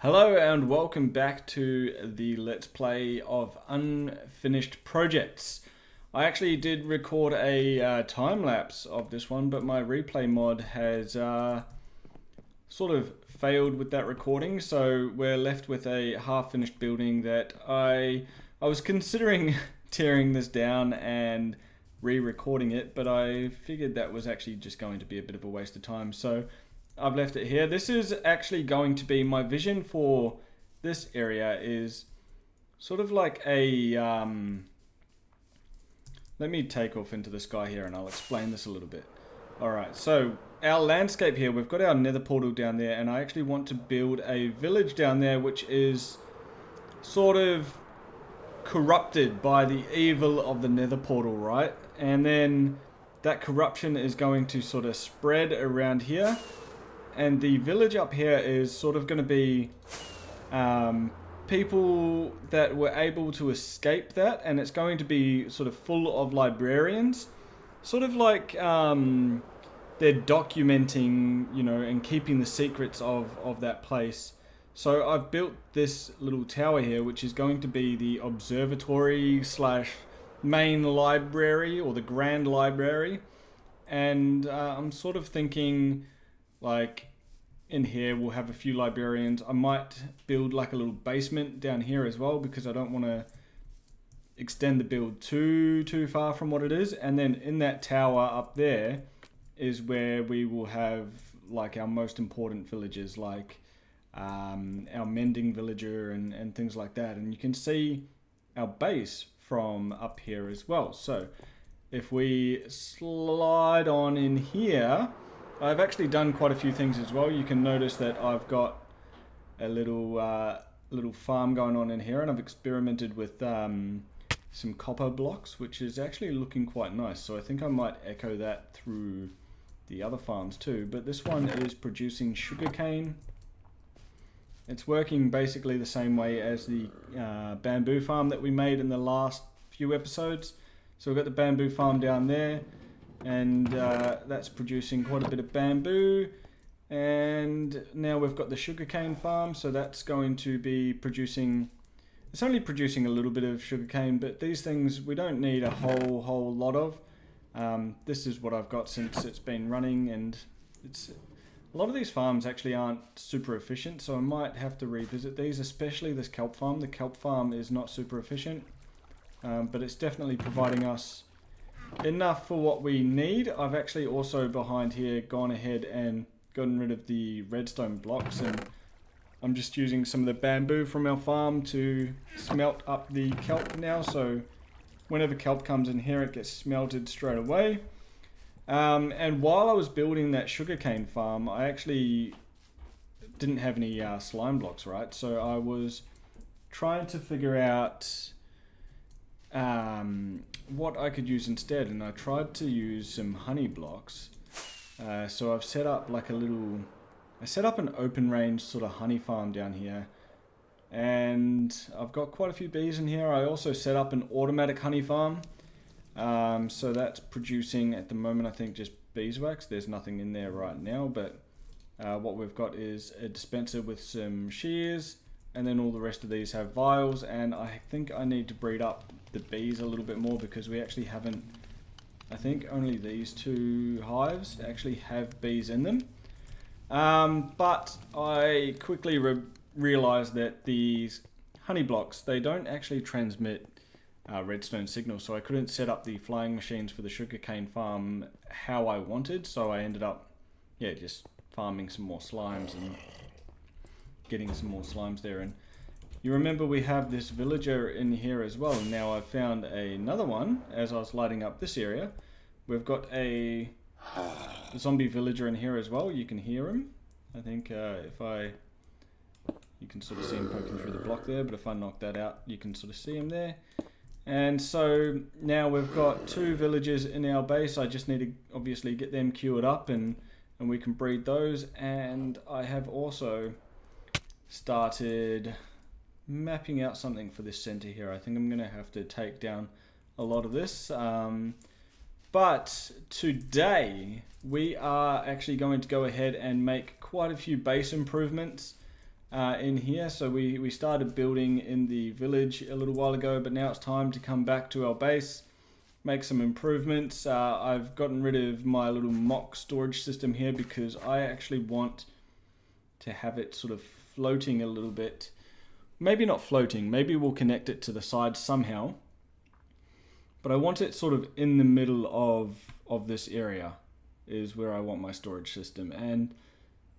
Hello and welcome back to the Let's Play of Unfinished Projects. I actually did record a time-lapse of this one, but my replay mod has sort of failed with that recording, so we're left with a half-finished building that I was considering tearing this down and re-recording it, but I figured that was actually just going to be a bit of a waste of time, so I've left it here. This is actually going to be my vision for this area is sort of like a let me take off into the sky here and I'll explain this a little bit. Alright, so our landscape here, we've got our nether portal down there, and I actually want to build a village down there which is sort of corrupted by the evil of the nether portal, right? And then that corruption is going to sort of spread around here. And the village up here is sort of going to be people that were able to escape that, and it's going to be sort of full of librarians, sort of like they're documenting, you know, and keeping the secrets of that place. So I've built this little tower here, which is going to be the observatory slash main library, or the grand library, and I'm sort of thinking, like, in here we'll have a few librarians. I might build like a little basement down here as well, because I don't want to extend the build too far from what it is. And then in that tower up there is where we will have like our most important villagers, like our mending villager and things like that. And you can see our base from up here as well. So if we slide on in here, I've actually done quite a few things as well. You can notice that I've got a little farm going on in here, and I've experimented with some copper blocks, which is actually looking quite nice. So I think I might echo that through the other farms too. But this one is producing sugarcane. It's working basically the same way as the bamboo farm that we made in the last few episodes. So we've got the bamboo farm down there, and that's producing quite a bit of bamboo. And now we've got the sugarcane farm, so that's going to be producing, it's only producing a little bit of sugarcane, but these things we don't need a whole lot of. This is what I've got since it's been running, and it's a lot of these farms actually aren't super efficient, so I might have to revisit these, especially this kelp farm. The kelp farm is not super efficient, but it's definitely providing us enough for what we need. I've actually also behind here gone ahead and gotten rid of the redstone blocks, and I'm just using some of the bamboo from our farm to smelt up the kelp now, so whenever kelp comes in here it gets smelted straight away. And while I was building that sugarcane farm, I actually didn't have any slime blocks, right? So I was trying to figure out what I could use instead, and I tried to use some honey blocks. So I've set up like I set up an open range sort of honey farm down here, and I've got quite a few bees in here. I also set up an automatic honey farm, so that's producing at the moment I think just beeswax. There's nothing in there right now, but what we've got is a dispenser with some shears, and then all the rest of these have vials, and I think I need to breed up the bees a little bit more, because we actually haven't, I think only these two hives actually have bees in them. But I quickly realized that these honey blocks, they don't actually transmit redstone signals, so I couldn't set up the flying machines for the sugarcane farm how I wanted, so I ended up just farming some more slimes and getting some more slimes there. And you remember we have this villager in here as well. Now I've found another one as I was lighting up this area. We've got a zombie villager in here as well. You can hear him. I think you can sort of see him poking through the block there, but if I knock that out you can sort of see him there. And so now we've got two villagers in our base. I just need to obviously get them queued up, and we can breed those. And I have also started mapping out something for this center here. I think I'm going to have to take down a lot of this. But today we are actually going to go ahead and make quite a few base improvements. in here. So we started building in the village a little while ago, but now it's time to come back to our base, make some improvements. I've gotten rid of my little mock storage system here because I actually want to have it sort of floating a little bit. Maybe not floating, maybe we'll connect it to the side somehow. But I want it sort of in the middle of this area is where I want my storage system. And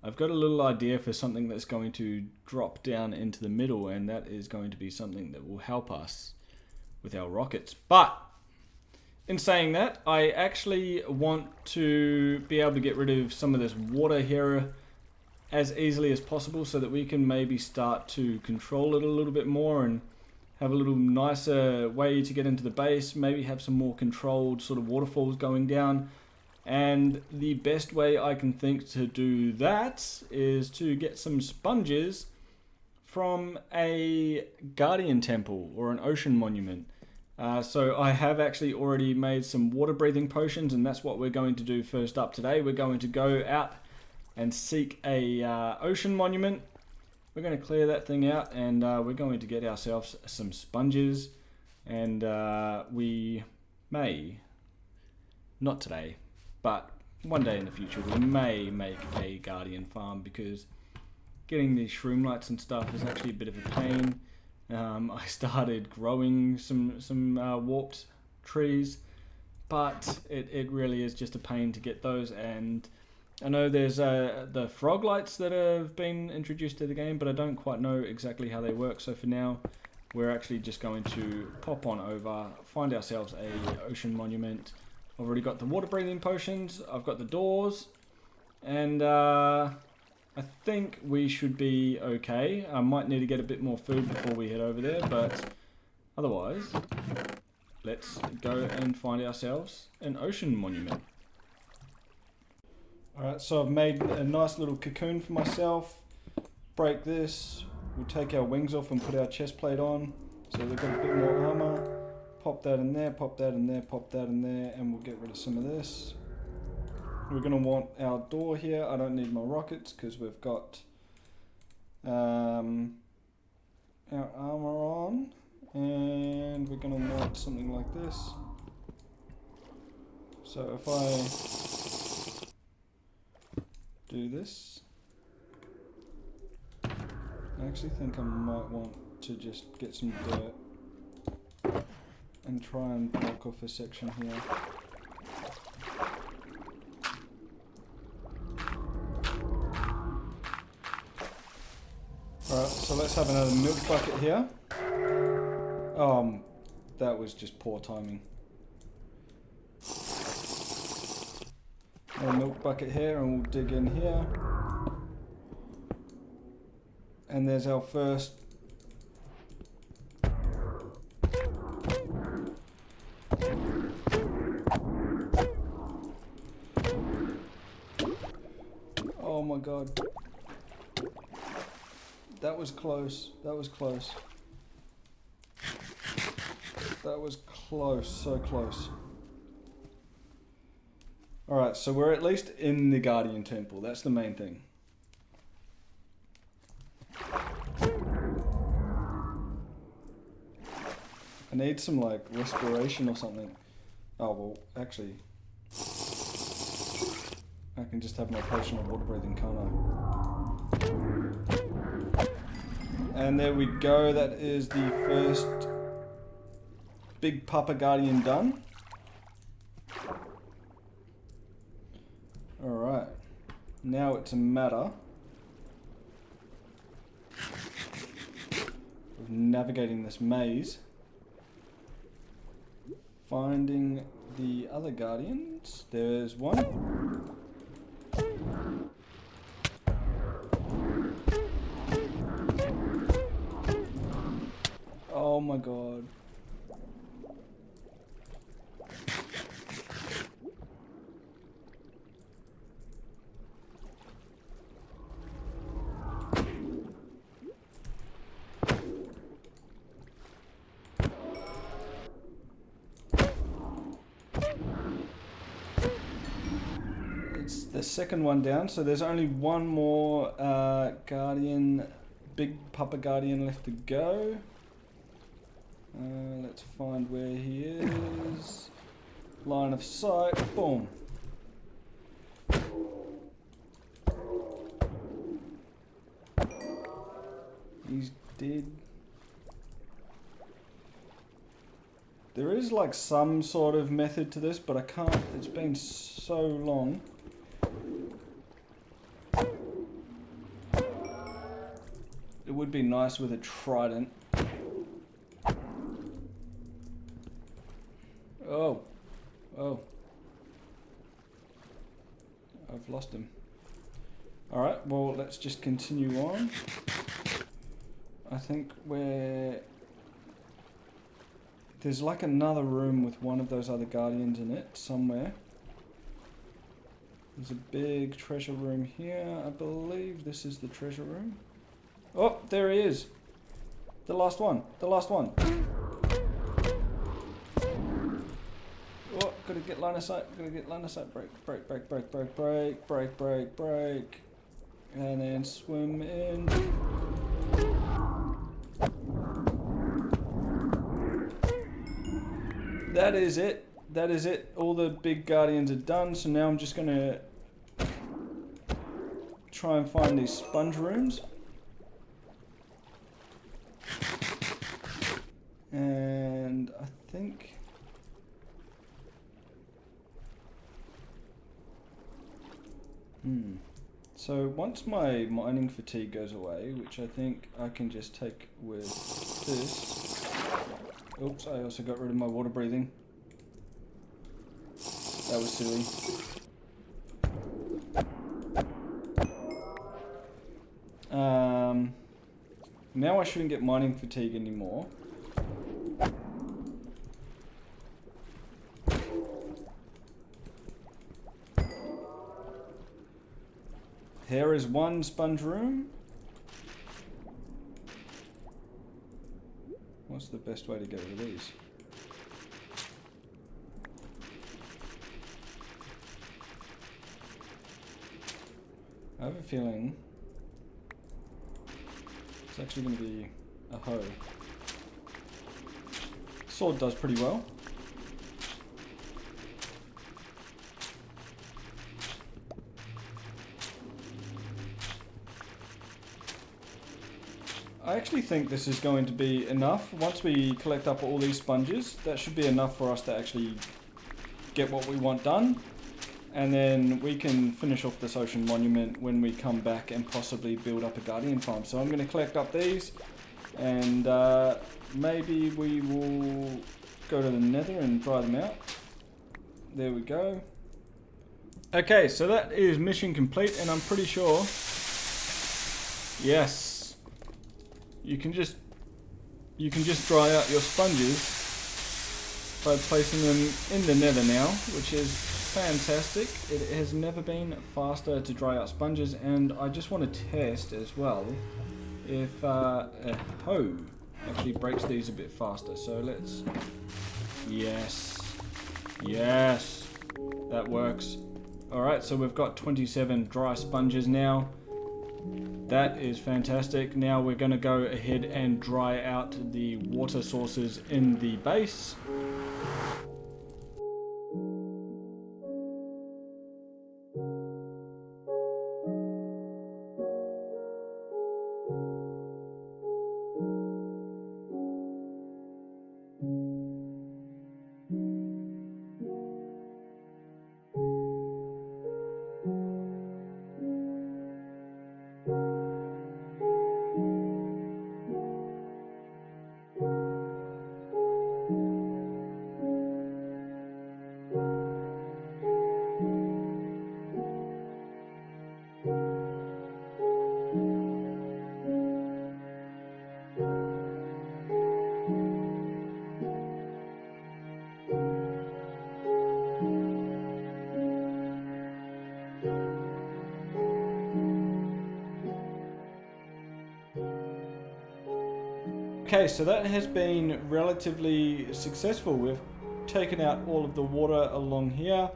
I've got a little idea for something that's going to drop down into the middle, and that is going to be something that will help us with our rockets. But in saying that, I actually want to be able to get rid of some of this water here as easily as possible so that we can maybe start to control it a little bit more and have a little nicer way to get into the base, maybe have some more controlled sort of waterfalls going down. And the best way I can think to do that is to get some sponges from a guardian temple or an ocean monument. So I have actually already made some water breathing potions, and that's what we're going to do first up today. We're going to go out and seek a ocean monument. We're going to clear that thing out, and we're going to get ourselves some sponges, and we may, not today, but one day in the future, we may make a guardian farm, because getting these shroom lights and stuff is actually a bit of a pain. I started growing some warped trees, but it really is just a pain to get those. And I know there's the frog lights that have been introduced to the game, but I don't quite know exactly how they work. So for now, we're actually just going to pop on over, find ourselves a ocean monument. I've already got the water breathing potions, I've got the doors, and I think we should be okay. I might need to get a bit more food before we head over there, but otherwise, let's go and find ourselves an ocean monument. Alright, so I've made a nice little cocoon for myself. Break this, we'll take our wings off and put our chest plate on, so they've got a bit more armor. Pop that in there, pop that in there, pop that in there, and we'll get rid of some of this. We're going to want our door here. I don't need my rockets because we've got our armor on, and we're going to want something like this. So if I do this, I actually think I might want to just get some dirt and try and block off a section here. Alright, so let's have another milk bucket here. That was just poor timing. Another milk bucket here, and we'll dig in here. And there's our first oh my god. That was close. That was close. That was close. So close. Alright, so we're at least in the Guardian Temple. That's the main thing. I need some, like, respiration or something. Oh, well, actually, I can just have my potion of water breathing, can't I? And there we go. That is the first Big Papa Guardian done. Alright. Now it's a matter of navigating this maze, finding the other guardians. There's one. Oh my god. It's the second one down, so there's only one more guardian big Papa Guardian left to go. Let's find where he is. Line of sight. Boom. He's dead. There is like some sort of method to this, but I can't. It's been so long. It would be nice with a trident. Oh. Oh. I've lost him. Alright, well, let's just continue on. I think there's like another room with one of those other guardians in it somewhere. There's a big treasure room here. I believe this is the treasure room. Oh, there he is. The last one. The last one. Oh, gotta get line of sight. Gotta get line of sight. Break, break, break, break, break, break, break, break, break. And then swim in. That is it. That is it. All the big guardians are done. So now I'm just gonna try and find these sponge rooms. And I think so once my mining fatigue goes away, which I think I can just take with this. Oops, I also got rid of my water breathing. That was silly. Now I shouldn't get mining fatigue anymore. Here is one sponge room. What's the best way to get rid of these? I have a feeling it's actually going to be a hoe. Sword does pretty well. I actually think this is going to be enough. Once we collect up all these sponges, that should be enough for us to actually get what we want done. And then we can finish off this ocean monument when we come back and possibly build up a guardian farm. So I'm going to collect up these, and maybe we will go to the nether and dry them out. There we go. Okay, so that is mission complete, and I'm pretty sure, yes, you can just dry out your sponges by placing them in the nether now, which is fantastic. It has never been faster to dry out sponges, and I just want to test as well if a hoe actually breaks these a bit faster. So let's, yes, that works. Alright, so we've got 27 dry sponges now. That is fantastic. Now we're going to go ahead and dry out the water sources in the base. Okay, so that has been relatively successful. We've taken out all of the water along here.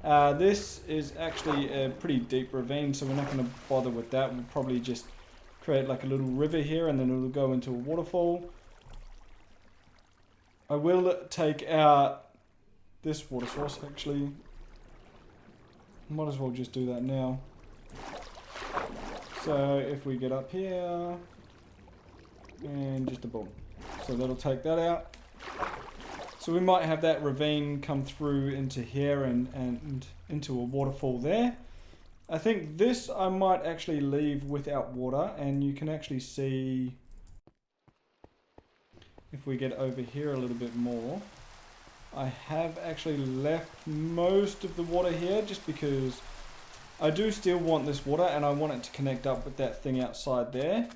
This is actually a pretty deep ravine, so we're not going to bother with that. We'll probably just create like a little river here, and then it'll go into a waterfall. I will take out this water source actually. Might as well just do that now. So if we get up here, and just a boom. So that'll take that out. So we might have that ravine come through into here and into a waterfall there. I think this I might actually leave without water, and you can actually see if we get over here a little bit more. I have actually left most of the water here just because I do still want this water and I want it to connect up with that thing outside there.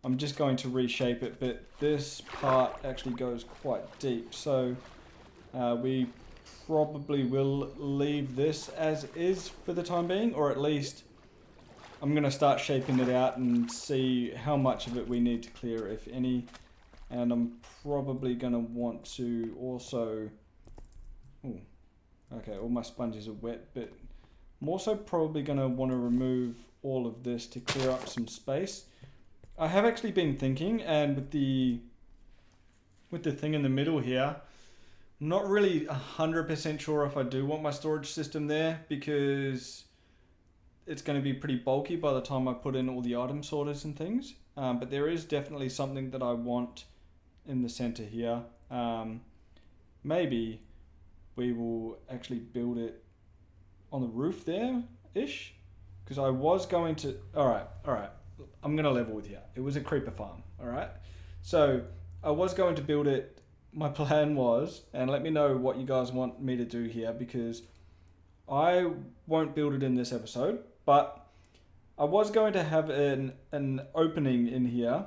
I'm just going to reshape it, but this part actually goes quite deep, so we probably will leave this as is for the time being, or at least I'm going to start shaping it out and see how much of it we need to clear, if any. And I'm probably going to want to also... Ooh, okay, all my sponges are wet, but I'm also probably going to want to remove all of this to clear up some space. I have actually been thinking, and with the thing in the middle here, I'm not really 100% sure if I do want my storage system there, because it's going to be pretty bulky by the time I put in all the item sorters and things. But there is definitely something that I want in the center here. Maybe we will actually build it on the roof there-ish, because I was going to... Alright, I'm going to level with you. It was a creeper farm, alright? So I was going to build it. My plan was, and let me know what you guys want me to do here, because I won't build it in this episode, but I was going to have an opening in here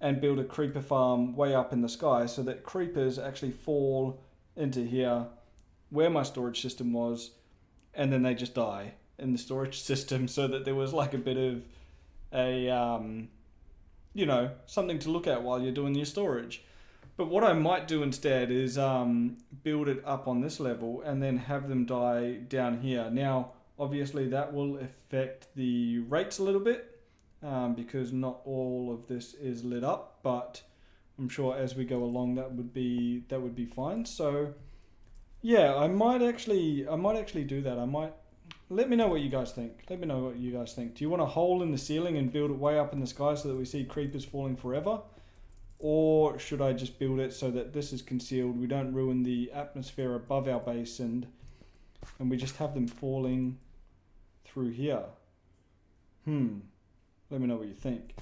and build a creeper farm way up in the sky so that creepers actually fall into here where my storage system was, and then they just die in the storage system, so that there was like a bit of a, you know, something to look at while you're doing your storage. But what I might do instead is build it up on this level and then have them die down here. Now, obviously that will affect the rates a little bit, because not all of this is lit up, but I'm sure as we go along that would be fine. So yeah, I might actually do that. Let me know what you guys think. Do you want a hole in the ceiling and build it way up in the sky so that we see creepers falling forever? Or should I just build it so that this is concealed, we don't ruin the atmosphere above our base, and we just have them falling through here? Let me know what you think.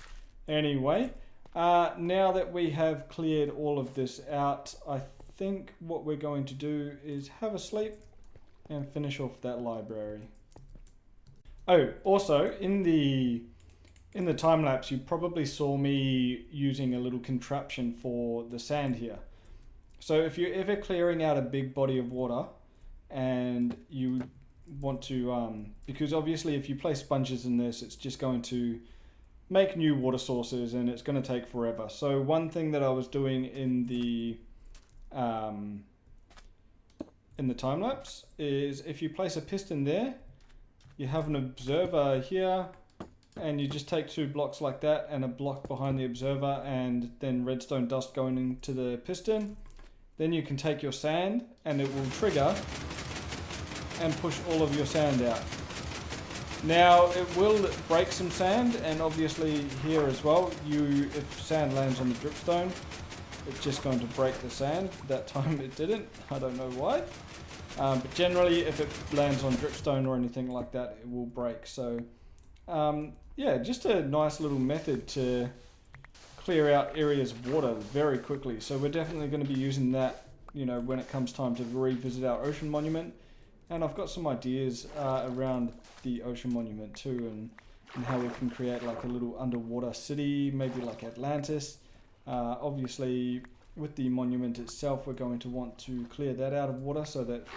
Anyway, now that we have cleared all of this out, I think what we're going to do is have a sleep and finish off that library. Oh, also in the time lapse, you probably saw me using a little contraption for the sand here. So if you're ever clearing out a big body of water and you want to, because obviously if you place sponges in this, it's just going to make new water sources and it's going to take forever. So one thing that I was doing in the time lapse is, if you place a piston there, you have an observer here, and you just take 2 blocks like that and a block behind the observer, and then redstone dust going into the piston. Then you can take your sand and it will trigger and push all of your sand out. Now it will break some sand, and obviously here as well, if sand lands on the dripstone, it's just going to break the sand. That time it didn't, I don't know why. But generally if it lands on dripstone or anything like that, it will break. So yeah, just a nice little method to clear out areas of water very quickly. So we're definitely going to be using that, you know, when it comes time to revisit our ocean monument. And I've got some ideas around the ocean monument too, and how we can create like a little underwater city, maybe like Atlantis. Obviously with the monument itself, we're going to want to clear that out of water so that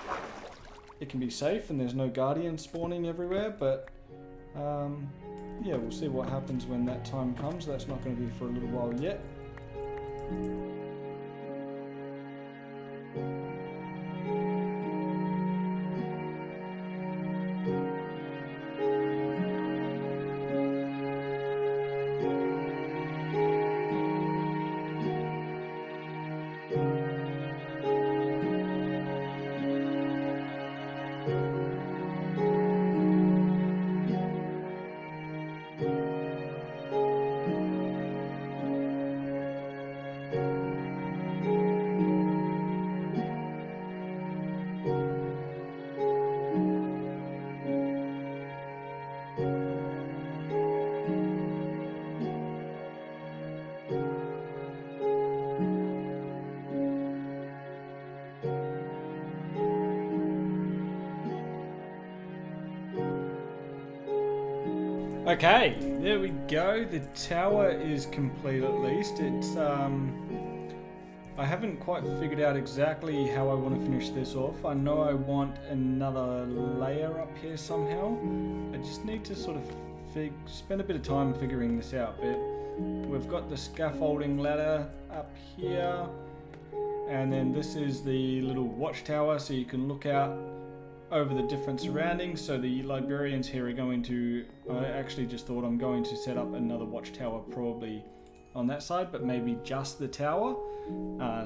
it can be safe and there's no guardians spawning everywhere. But yeah, we'll see what happens when that time comes. That's not going to be for a little while yet. Okay, there we go. The tower is complete at least. It's I haven't quite figured out exactly how I want to finish this off. I know I want another layer up here somehow. I just need to sort of spend a bit of time figuring this out a bit. We've got the scaffolding ladder up here, and then this is the little watchtower, so you can look out over the different surroundings. So the librarians here are going to, I actually just thought I'm going to set up another watchtower probably on that side, but maybe just the tower,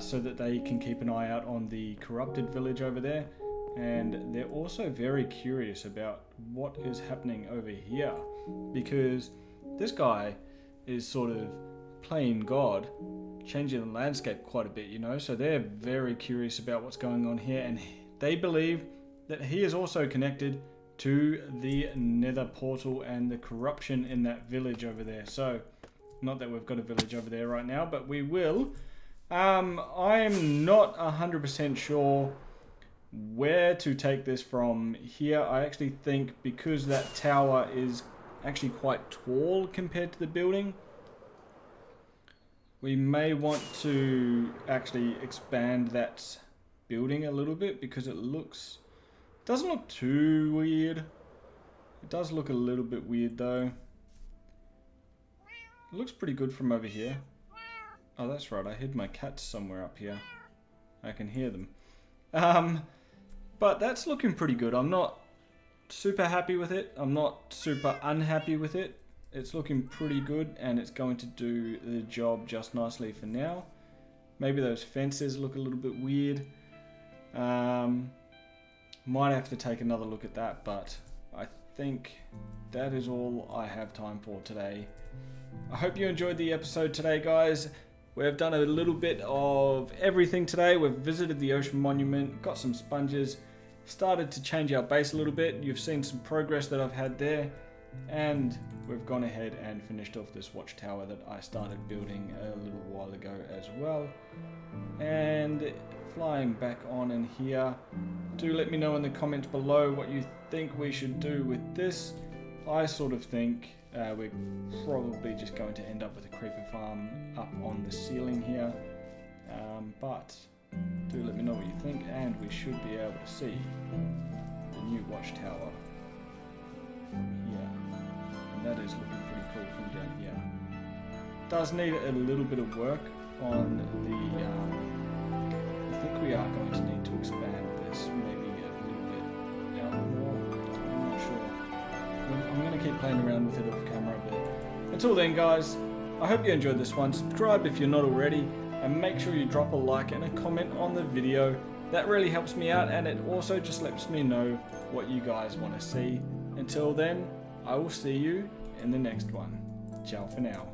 so that they can keep an eye out on the corrupted village over there. And they're also very curious about what is happening over here, because this guy is sort of playing God, changing the landscape quite a bit, you know, so they're very curious about what's going on here, and they believe that he is also connected to the nether portal and the corruption in that village over there. So, not that we've got a village over there right now, but we will. I'm not 100% sure where to take this from here. I actually think because that tower is actually quite tall compared to the building, we may want to actually expand that building a little bit, because it doesn't look too weird. It does look a little bit weird though. It looks pretty good from over here. Oh, that's right, I hid my cats somewhere up here. I can hear them. But that's looking pretty good. I'm not super happy with it. I'm not super unhappy with it. It's looking pretty good, and it's going to do the job just nicely for now. Maybe those fences look a little bit weird. Might have to take another look at that, but I think that is all I have time for today. I hope you enjoyed the episode today, guys. We've done a little bit of everything today. We've visited the ocean monument, got some sponges, started to change our base a little bit. You've seen some progress that I've had there, and we've gone ahead and finished off this watchtower that I started building a little while ago as well. And flying back on in here, do let me know in the comments below what you think we should do with this. I sort of think we're probably just going to end up with a creeper farm up on the ceiling here, but do let me know what you think, and we should be able to see the new watchtower from here, and that is looking pretty cool from down here. Does need a little bit of work on the I think we are going to need to expand this maybe a little bit out more. I'm not sure. I'm going to keep playing around with it off camera, but until then, guys, I hope you enjoyed this one. Subscribe if you're not already, and make sure you drop a like and a comment on the video. That really helps me out, and it also just lets me know what you guys want to see. Until then, I will see you in the next one. Ciao for now.